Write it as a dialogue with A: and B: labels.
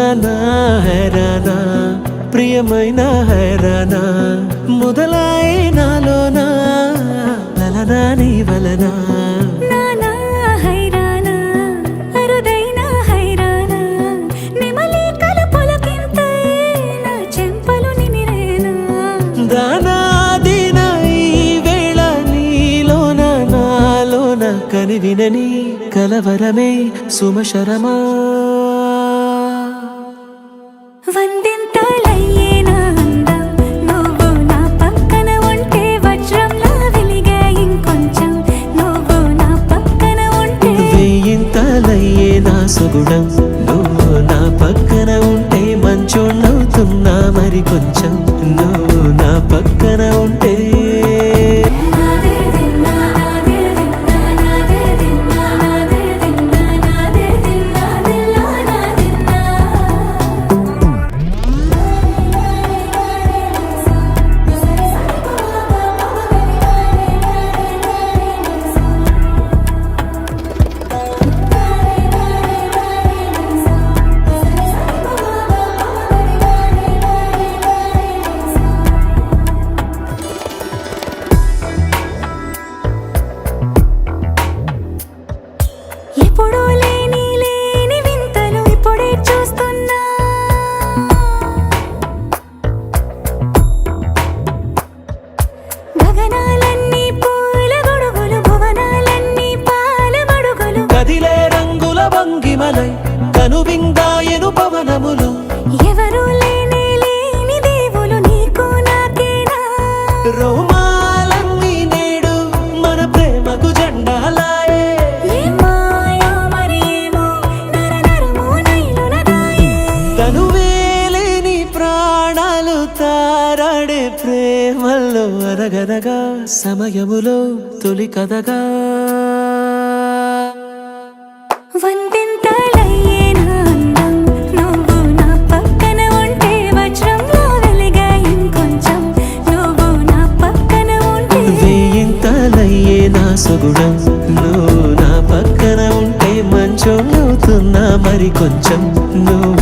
A: హైరానా హైరానా ప్రియమైన హైరానా మొదలై నాలోనా లలనా నీ వలనా కని వినని కలవరమే సుమశరమా
B: వందింతలయ్యేనా అందం నువ్వు నా పక్కన ఉంటే వజ్రంలా వెలిగే ఇంకొంచెం నువ్వు నా పక్కన ఉంటే
A: వేయింతలయ్యేనా సుగుణం నువ్వు నా పక్కన ఉంటే మంచోళ్ళవుతున్నా మరి కొంచెం నువ్వు నా పక్కన ఉంటే
B: ఎప్పుడూ లేని వింతలు ఇప్పుడే చూస్తున్నా గగనాలన్నీ పూల గొడుగులు భువనాలన్నీ పాల మడుగులు
A: కదిలే రంగుల భంగిమలై కనువిందాయను పవనములు
B: ఎవరు లేని దేవులు నీకు నాకేనా
A: రోమాలన్నీ నేడు మన ప్రేమకు జెండాలాయే తనువేలేని ప్రాణాలు తారాడే ప్రేమల్లో అరగనగా సమయములో తొలి కథగా
B: వందింతలయ్యేనా అందం నువ్వు నా పక్కన ఉంటే వజ్రంలా వెలిగే ఇంకొంచెం నువ్వు నా పక్కన ఉంటే
A: వేయింతలయ్యేనా సుగుణం నువ్వు నా పక్కన ఉంటే మంచోళ్ళవుతున్నా మరి కొంచెం నువ్వు